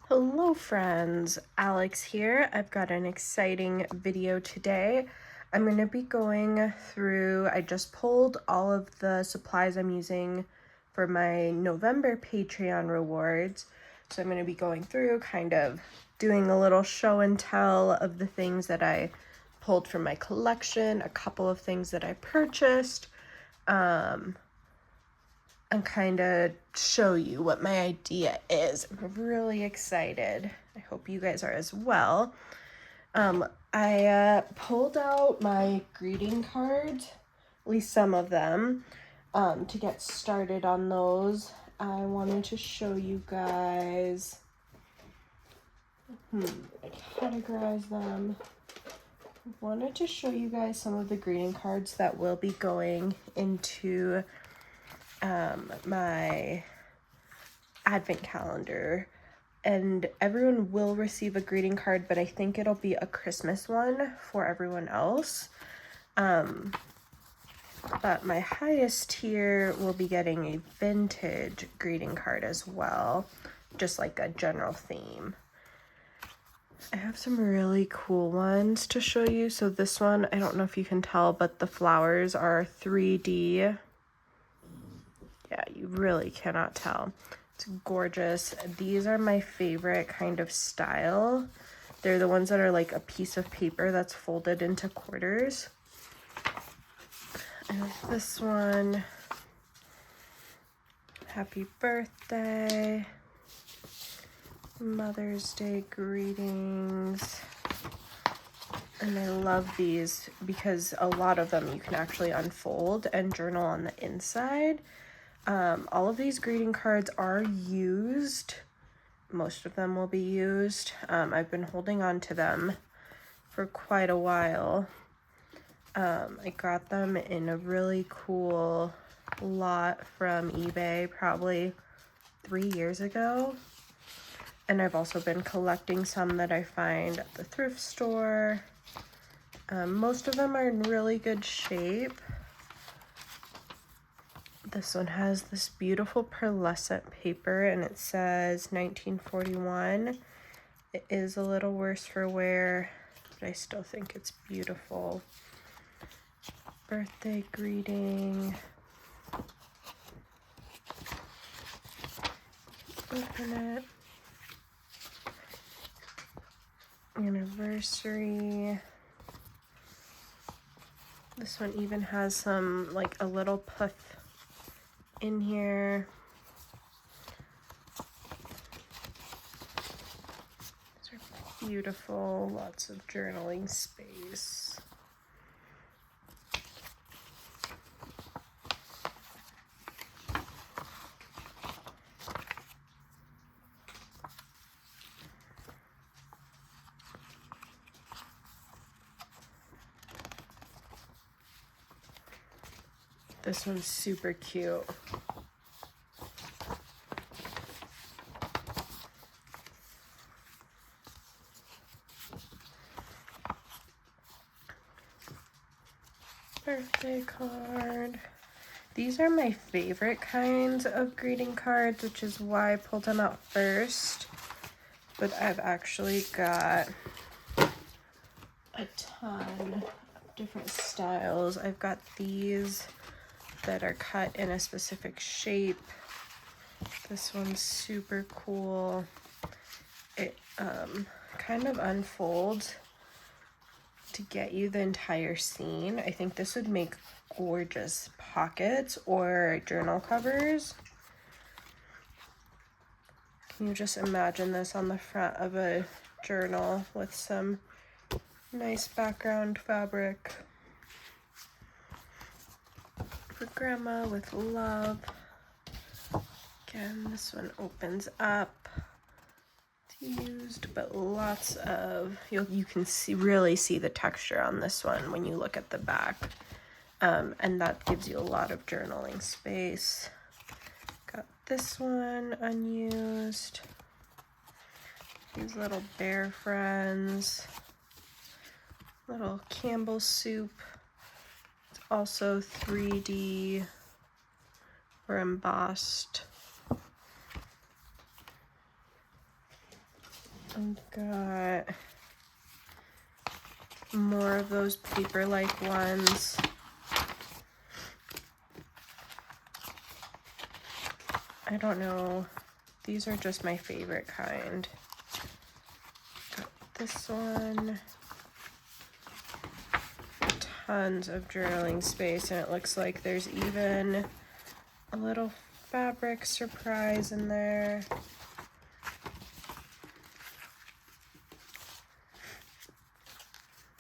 Hello friends, Alex here. I've got an exciting video today. I'm going to be going through, I just pulled all of the supplies I'm using for my November Patreon rewards. So I'm going to be going through kind of doing a little show and tell of the things that I pulled from my collection, a couple of things that I purchased, and kind of show you what my idea is. I'm really excited. I hope you guys are as well. I pulled out my greeting cards, at least some of them, to get started on those. I wanted to show you guys, I categorize them. I wanted to show you guys some of the greeting cards that will be going into my advent calendar, and everyone will receive a greeting card, but I think it'll be a Christmas one for everyone else. But my highest tier will be getting a vintage greeting card as well, just like a general theme. I have some really cool ones to show you. So this one, I don't know if you can tell, but the flowers are 3D. Yeah, you really cannot tell. It's gorgeous. These are my favorite kind of style. They're the ones that are like a piece of paper that's folded into quarters. And this one, happy birthday, Mother's Day greetings. And I love these because a lot of them you can actually unfold and journal on the inside. All of these greeting cards are used. Most of them will be used. I've been holding on to them for quite a while. I got them in a really cool lot from eBay probably 3 years ago. And I've also been collecting some that I find at the thrift store. Most of them are in really good shape. This one has this beautiful pearlescent paper and it says 1941. It is a little worse for wear, but I still think it's beautiful. Birthday greeting. Open it. Anniversary. This one even has some, like a little puff in here. These are beautiful, lots of journaling space. This one's super cute. Birthday card. These are my favorite kinds of greeting cards, which is why I pulled them out first. But I've actually got a ton of different styles. I've got these that are cut in a specific shape. This one's super cool. It kind of unfolds to get you the entire scene. I think this would make gorgeous pockets or journal covers. Can you just imagine this on the front of a journal with some nice background fabric? For Grandma with love. Again, this one opens up. It's used, but lots of, you can really see the texture on this one when you look at the back. And that gives you a lot of journaling space. Got this one unused. These little bear friends. Little Campbell soup. It's also 3D or embossed. I've got more of those paper-like ones. I don't know. These are just my favorite kind. Got this one. Tons of journaling space, and it looks like there's even a little fabric surprise in there.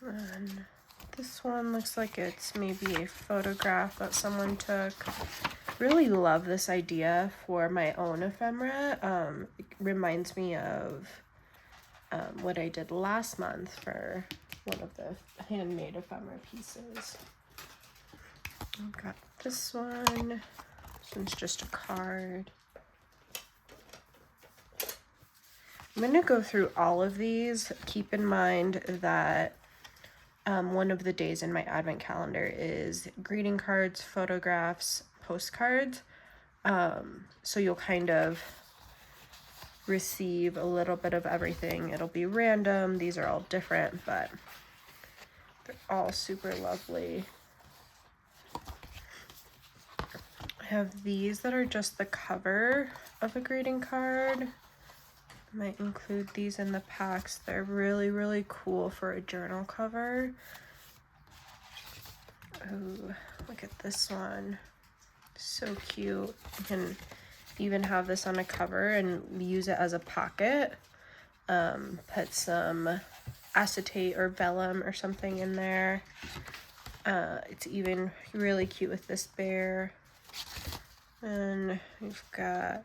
And this one looks like it's maybe a photograph that someone took. Really love this idea for my own ephemera. It reminds me of what I did last month for one of the handmade ephemera pieces. I've got this one. This one's just a card. I'm going to go through all of these. Keep in mind that one of the days in my advent calendar is greeting cards, photographs, postcards. So you'll kind of receive a little bit of everything. It'll be random. These are all different, but they're all super lovely. I have these that are just the cover of a greeting card. I might include these in the packs. They're really, really cool for a journal cover. Oh, look at this one. So cute. You can even have this on a cover and use it as a pocket. Put some acetate or vellum or something in there. It's even really cute with this bear. And we've got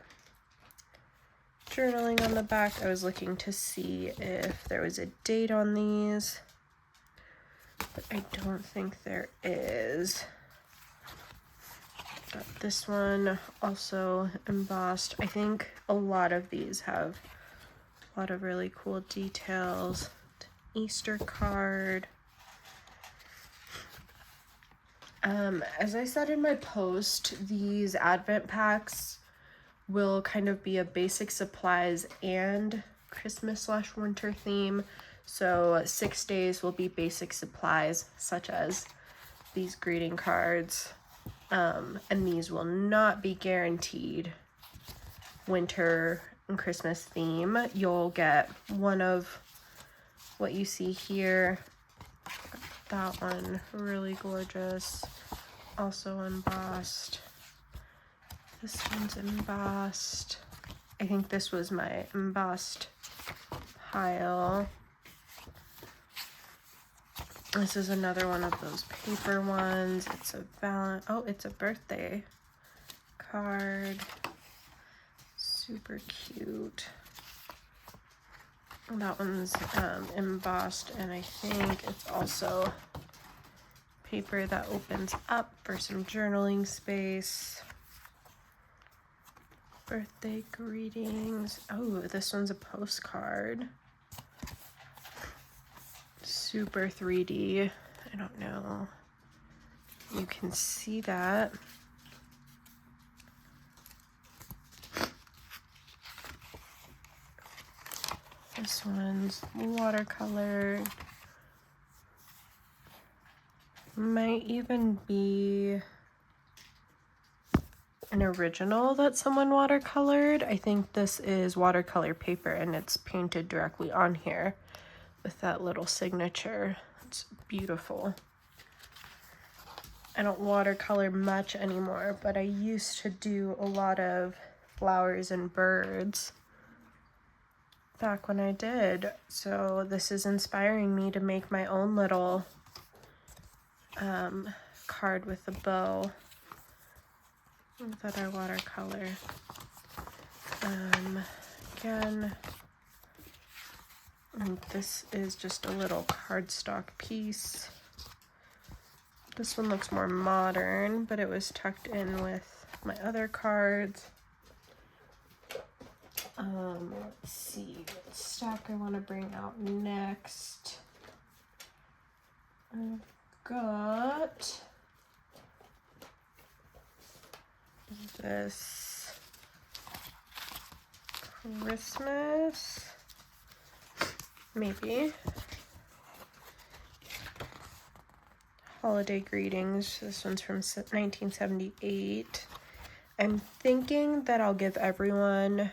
journaling on the back. I was looking to see if there was a date on these, but I don't think there is. Got this one also embossed. I think a lot of these have a lot of really cool details. Easter card. As I said in my post, these advent packs will kind of be a basic supplies and Christmas/winter theme. So 6 days will be basic supplies such as these greeting cards. And these will not be guaranteed winter and Christmas theme. You'll get one of what you see here. That one, really gorgeous. Also embossed. This one's embossed. I think this was my embossed pile. This is another one of those paper ones. It's it's a birthday card. Super cute. That one's embossed, and I think it's also paper that opens up for some journaling space. Birthday greetings. Oh, this one's a postcard. Super 3D. I don't know. You can see that. This one's watercolor. Might even be an original that someone watercolored. I think this is watercolor paper and it's painted directly on here with that little signature. It's beautiful. I don't watercolor much anymore, but I used to do a lot of flowers and birds back when I did. So this is inspiring me to make my own little card with a bow that I watercolor. Again, and this is just a little cardstock piece. This one looks more modern, but it was tucked in with my other cards. Let's see what stack I want to bring out next. I've got this Christmas maybe. Holiday greetings. This one's from 1978. I'm thinking that I'll give everyone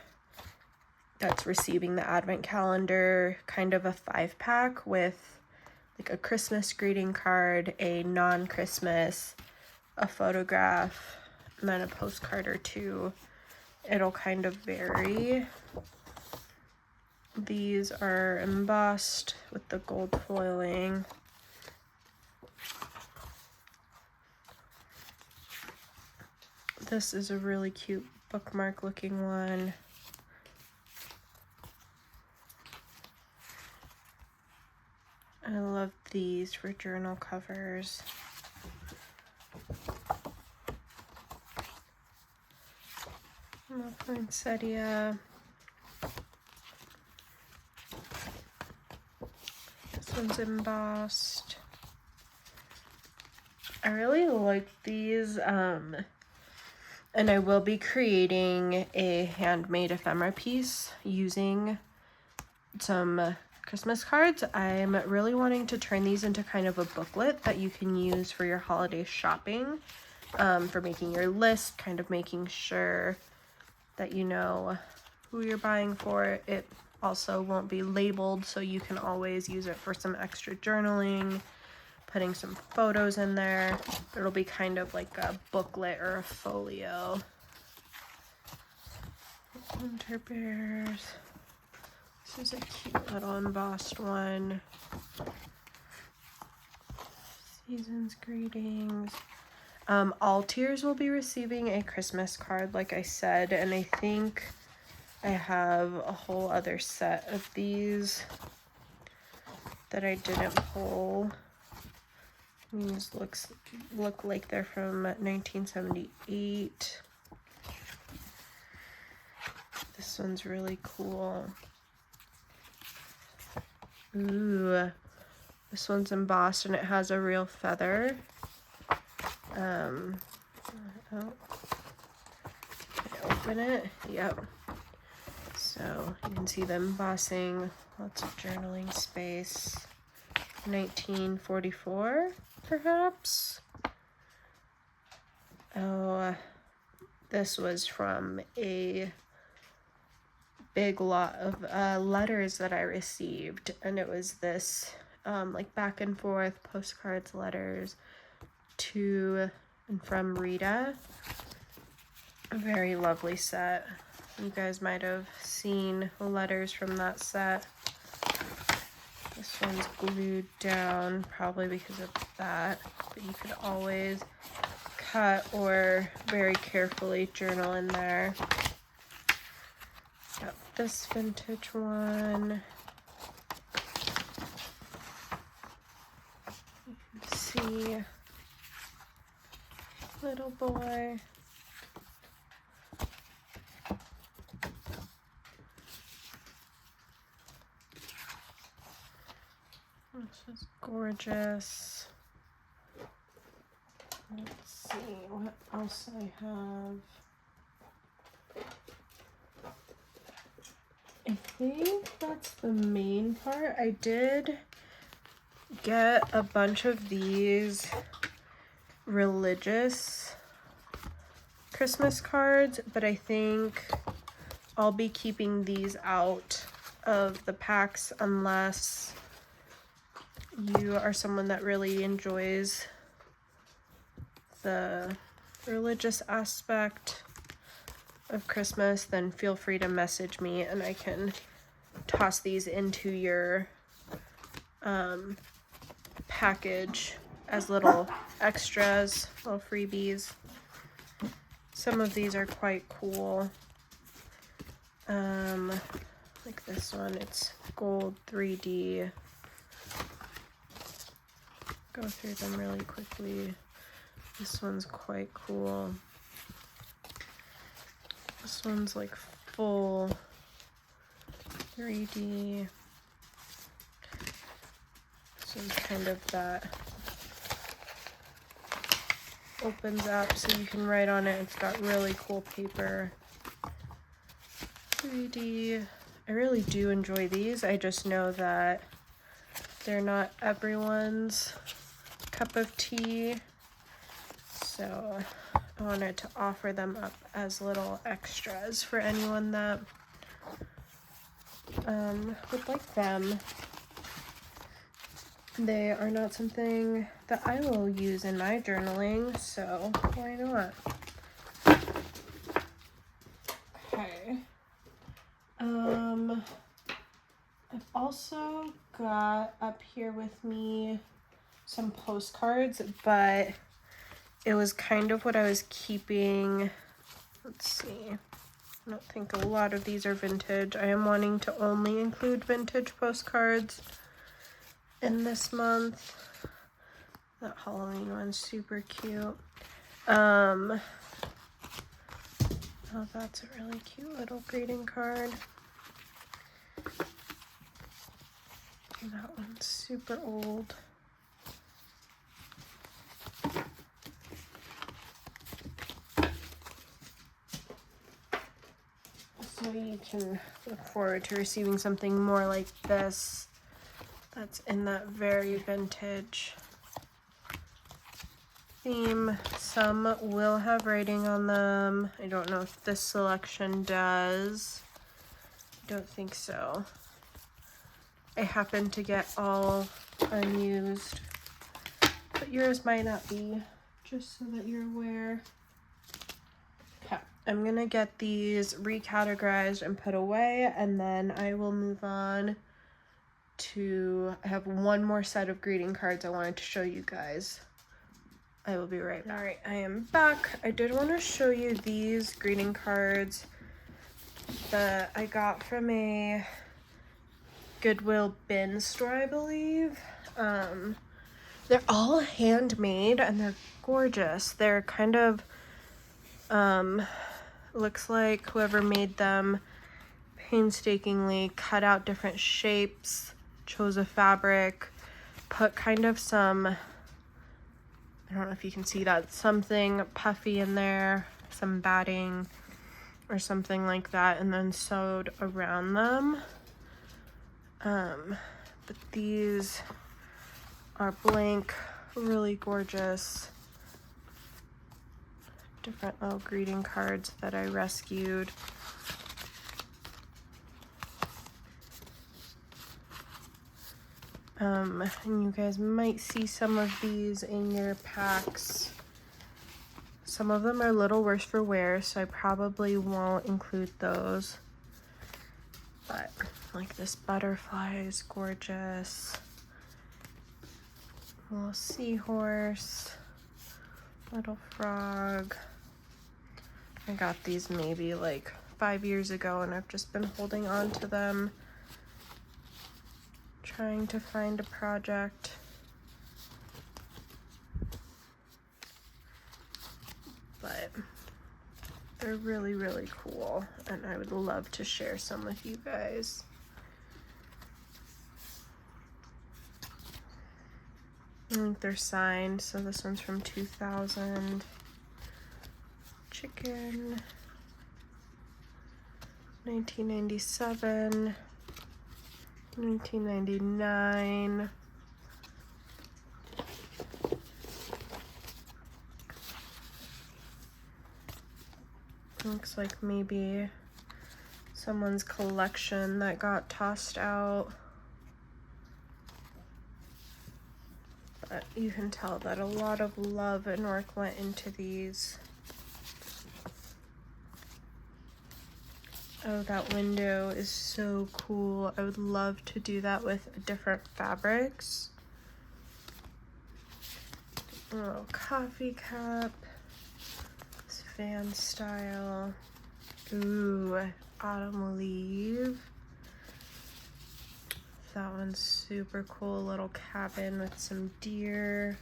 that's receiving the advent calendar kind of a 5-pack with like a Christmas greeting card, a non-Christmas, a photograph, and then a postcard or two. It'll kind of vary. These are embossed with the gold foiling. This is a really cute bookmark looking one. I love these for journal covers. Poinsettia. This one's embossed. I really like these, and I will be creating a handmade ephemera piece using some Christmas cards. I'm really wanting to turn these into kind of a booklet that you can use for your holiday shopping, for making your list, kind of making sure that you know who you're buying for. It also won't be labeled, so you can always use it for some extra journaling, putting some photos in there. It'll be kind of like a booklet or a folio. Winter bears. This is a cute little embossed one. Season's greetings. All tiers will be receiving a Christmas card, like I said, and I think I have a whole other set of these that I didn't pull. These look like they're from 1978. This one's really cool. Ooh, this one's embossed and it has a real feather. Oh, can I open it? Yep. So you can see the embossing, lots of journaling space. 1944, perhaps? Oh, this was from a big lot of letters that I received, and it was this like back and forth postcards, letters to and from Rita. A very lovely set. You guys might have seen letters from that set. This one's glued down, probably because of that, but you could always cut or very carefully journal in there. Got this vintage one. You can see little boy. This is gorgeous. Let's see what else I have. I think that's the main part. I did get a bunch of these religious Christmas cards, but I think I'll be keeping these out of the packs unless you are someone that really enjoys the religious aspect of Christmas. Then feel free to message me and I can toss these into your package as little extras, little freebies. Some of these are quite cool. Like this one, it's gold 3D. Go through them really quickly. This one's quite cool. This one's like full 3D. This one's kind of that opens up so you can write on it. It's got really cool paper. 3D. I really do enjoy these. I just know that they're not everyone's cup of tea. So I wanted to offer them up as little extras for anyone that would like them. They are not something that I will use in my journaling, so why not? Okay. I've also got up here with me some postcards, but it was kind of what I was keeping. Let's see. I don't think a lot of these are vintage. I am wanting to only include vintage postcards in this month. That Halloween one's super cute. Oh, that's a really cute little greeting card. And that one's super old. So you can look forward to receiving something more like this that's in that very vintage theme. Some will have writing on them. I don't know if this selection does. I don't think so. I happen to get all unused, but yours might not be, just so that you're aware. Okay, I'm gonna get these recategorized and put away, and then I will move on to, I have one more set of greeting cards I wanted to show you guys. I will be right back. All right, I am back. I did want to show you these greeting cards that I got from a Goodwill bin store, I believe. They're all handmade and they're gorgeous. They're kind of, looks like whoever made them painstakingly cut out different shapes, chose a fabric, put kind of some, I don't know if you can see that, something puffy in there, some batting or something like that, and then sewed around them. But these are blank, really gorgeous, different little greeting cards that I rescued. And you guys might see some of these in your packs. Some of them are a little worse for wear, so I probably won't include those. But like this butterfly is gorgeous. Little seahorse, little frog. I got these maybe like 5 years ago and I've just been holding on to them, trying to find a project. But they're really, really cool and I would love to share some with you guys. I think they're signed, so this one's from 2000. Chicken, 1997, 1999. Looks like maybe someone's collection that got tossed out. But you can tell that a lot of love and work went into these. Oh, that window is so cool. I would love to do that with different fabrics. A little coffee cup. It's fan style. Ooh, autumn leaf. That one's super cool. Little cabin with some deer.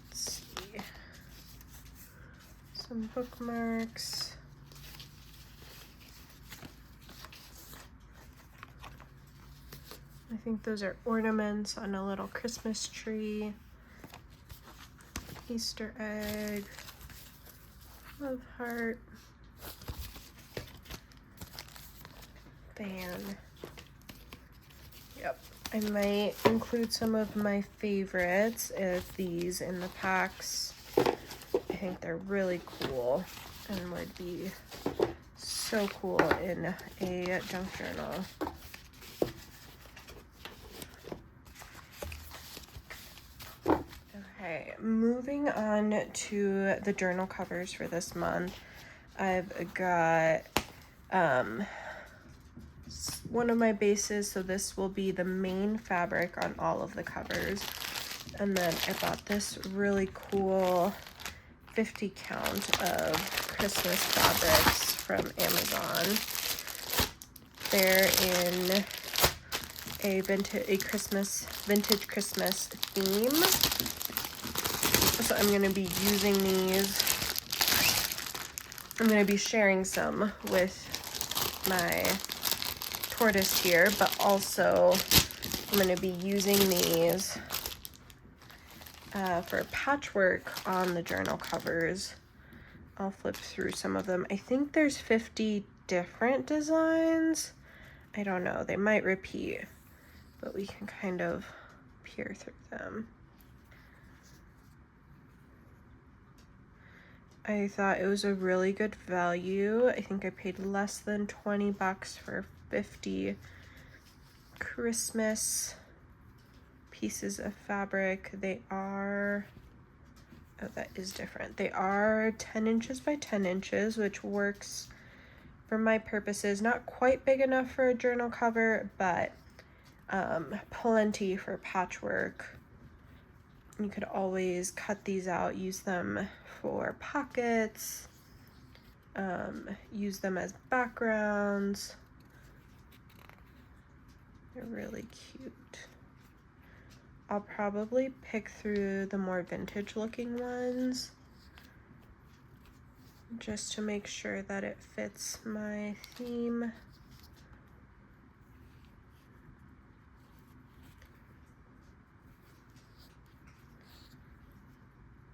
Let's see. Some bookmarks. I think those are ornaments on a little Christmas tree. Easter egg. Love heart. fan. Yep. I might include some of my favorites of these in the packs. I think they're really cool and would be so cool in a junk journal. Okay, moving on to the journal covers for this month. I've got one of my bases, so this will be the main fabric on all of the covers. And then I bought this really cool 50 count of Christmas fabrics from Amazon. They're in a vintage Christmas theme. So I'm gonna be using these. I'm gonna be sharing some with my tortoise here, but also I'm gonna be using these for patchwork on the journal covers. I'll flip through some of them. I think there's 50 different designs. I don't know, they might repeat, but we can kind of peer through them. I thought it was a really good value. I think I paid less than 20 bucks for 50 Christmas pieces of fabric. They are, oh, that is different. They are 10 inches by 10 inches, which works for my purposes. Not quite big enough for a journal cover, but plenty for patchwork. You could always cut these out, use them for pockets, use them as backgrounds. They're really cute. I'll probably pick through the more vintage looking ones just to make sure that it fits my theme.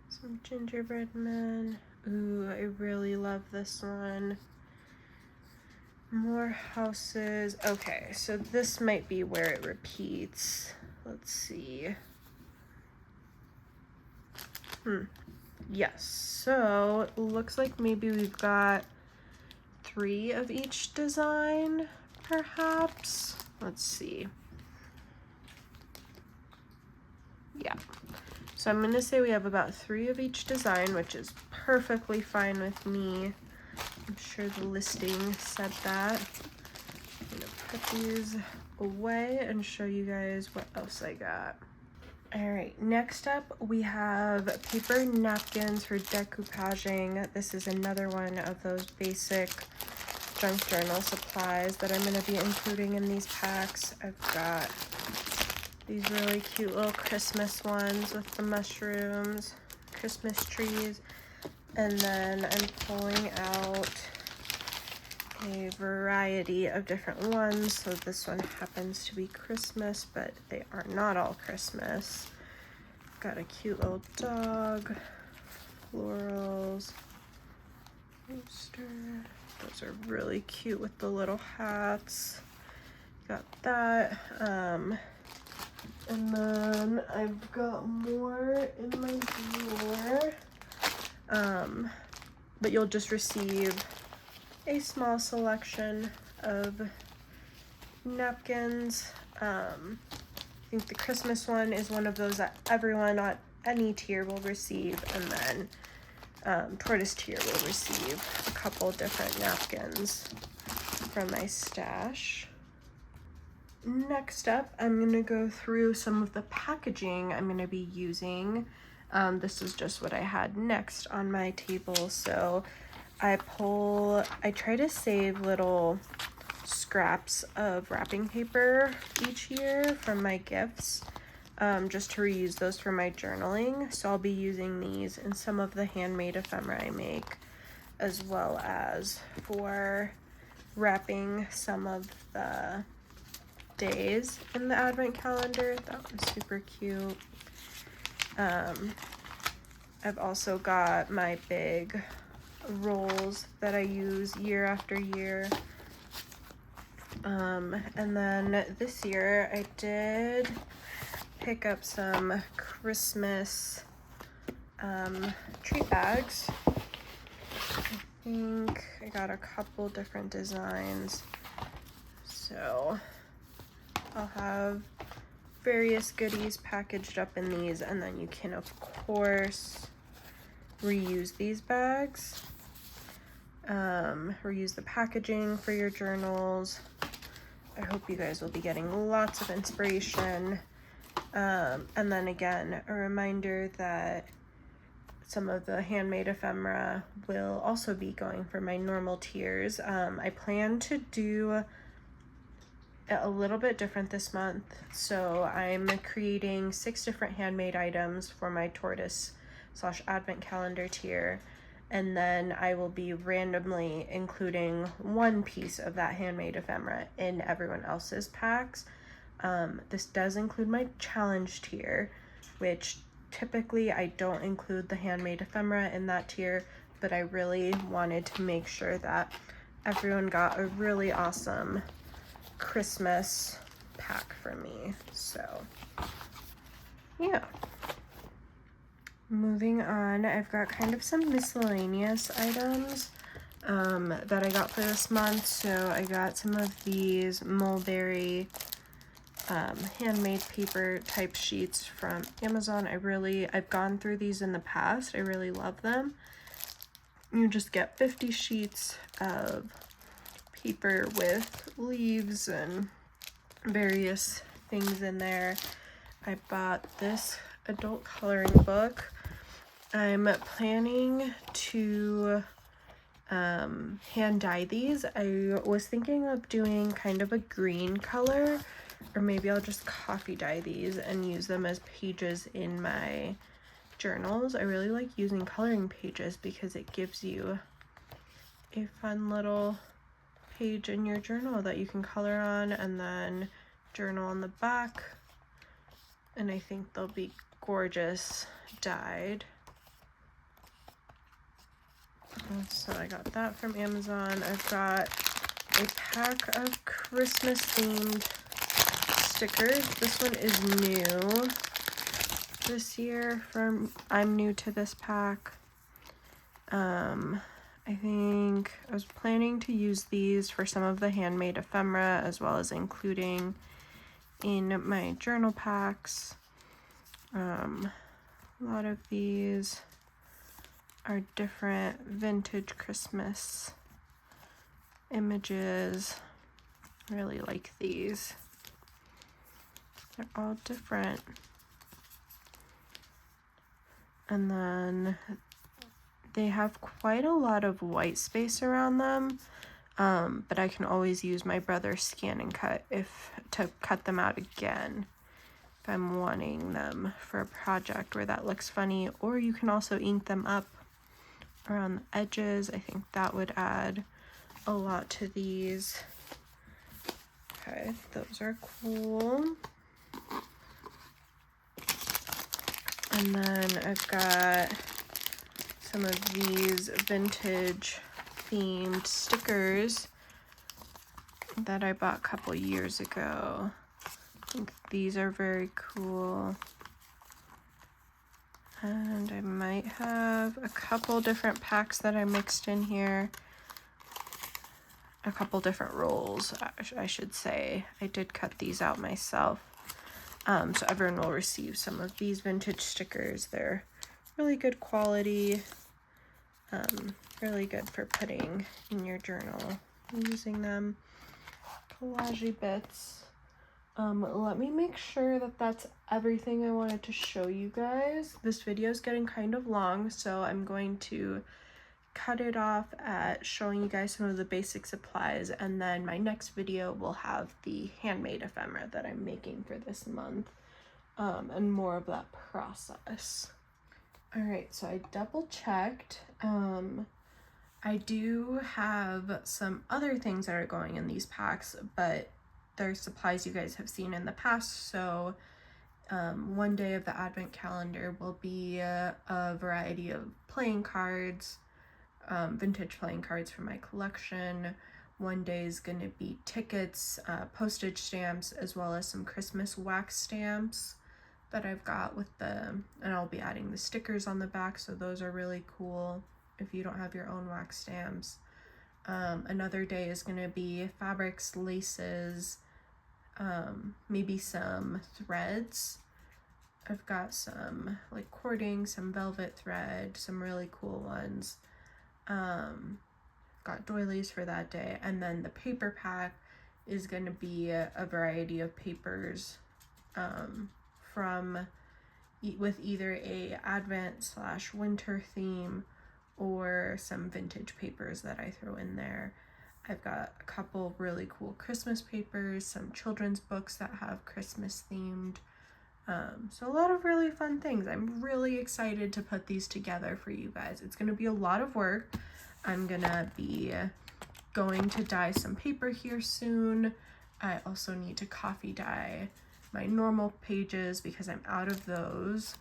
Some gingerbread men. Ooh, I really love this one. More houses. Okay, so this might be where it repeats. Let's see. Yes, so it looks like maybe we've got 3 of each design, perhaps. Let's see. Yeah. So I'm gonna say we have about 3 of each design, which is perfectly fine with me. I'm sure the listing said that. I'm gonna put these away and show you guys what else I got. All right, next up we have paper napkins for decoupaging. This is another one of those basic junk journal supplies that I'm gonna be including in these packs. I've got these really cute little Christmas ones with the mushrooms, Christmas trees, and then I'm pulling out a variety of different ones. So this one happens to be Christmas, but they are not all Christmas. Got a cute little dog, florals, poster. Those are really cute with the little hats. Got that. And then I've got more in my drawer. But you'll just receive a small selection of napkins. I think the Christmas one is one of those that everyone at any tier will receive, and then tortoise tier will receive a couple different napkins from my stash. Next up, I'm gonna go through some of the packaging I'm gonna be using. This is just what I had next on my table. So I try to save little scraps of wrapping paper each year from my gifts, just to reuse those for my journaling. So I'll be using these in some of the handmade ephemera I make, as well as for wrapping some of the days in the advent calendar. That one's super cute. I've also got my big rolls that I use year after year. And then this year I did pick up some Christmas treat bags. I think I got a couple different designs, so I'll have various goodies packaged up in these, and then you can of course reuse these bags, reuse the packaging for your journals. I hope you guys will be getting lots of inspiration. And then again, a reminder that some of the handmade ephemera will also be going for my normal tiers. I plan to do it a little bit different this month. So I'm creating 6 different handmade items for my tortoise / advent calendar tier. And then I will be randomly including one piece of that handmade ephemera in everyone else's packs. This does include my challenge tier, which typically I don't include the handmade ephemera in that tier, but I really wanted to make sure that everyone got a really awesome Christmas pack for me. So yeah. Moving on, I've got kind of some miscellaneous items that I got for this month. So I got some of these mulberry handmade paper type sheets from Amazon. I've gone through these in the past. I really love them. You just get 50 sheets of paper with leaves and various things in there. I bought this adult coloring book. I'm planning to hand dye these. I was thinking of doing kind of a green color, or maybe I'll just coffee dye these and use them as pages in my journals. I really like using coloring pages because it gives you a fun little page in your journal that you can color on and then journal on the back. And I think they'll be gorgeous dyed. So I got that from Amazon. I've got a pack of Christmas themed stickers. This one is new this year. I'm new to this pack. I think I was planning to use these for some of the handmade ephemera, as well as including in my journal packs. A lot of these are different vintage Christmas images. I really like these. They're all different. And then they have quite a lot of white space around them, but I can always use my brother's scan and cut to cut them out again if I'm wanting them for a project where that looks funny. Or you can also ink them up around the edges. I think that would add a lot to these. Okay, those are cool. And then I've got some of these vintage themed stickers that I bought a couple years ago. I think these are very cool. And I might have a couple different packs that I mixed in here. A couple different rolls, I should say. I did cut these out myself. So everyone will receive some of these vintage stickers. They're really good quality. Really good for putting in your journal. Using them. Collage bits. Let me make sure that that's everything I wanted to show you guys. This video is getting kind of long, so I'm going to cut it off at showing you guys some of the basic supplies, and then my next video will have the handmade ephemera that I'm making for this month, and more of that process. All right, so I double checked. I do have some other things that are going in these packs, but they're supplies you guys have seen in the past. So one day of the advent calendar will be a variety of playing cards, vintage playing cards from my collection. One day is going to be tickets, postage stamps, as well as some Christmas wax stamps that I've got with them, and I'll be adding the stickers on the back, so those are really cool if you don't have your own wax stamps. Another day is going to be fabrics, laces, maybe some threads. I've got some like cording, some velvet thread, some really cool ones. Got doilies for that day, and then the paper pack is going to be a variety of papers with either a Advent/winter theme or some vintage papers that I throw in there. I've got a couple really cool Christmas papers, some children's books that have Christmas themed. So a lot of really fun things. I'm really excited to put these together for you guys. It's going to be a lot of work. I'm going to be going to dye some paper here soon. I also need to coffee dye my normal pages because I'm out of those.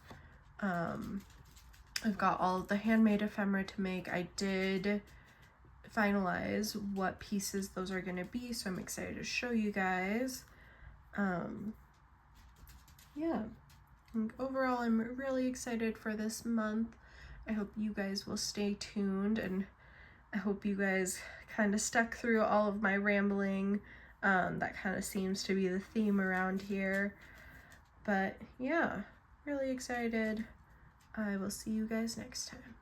I've got all of the handmade ephemera to make. I did finalize what pieces those are going to be, so I'm excited to show you guys. Yeah, and overall I'm really excited for this month. I hope you guys will stay tuned, and I hope you guys kind of stuck through all of my rambling. That kind of seems to be the theme around here. But yeah, really excited. I will see you guys next time.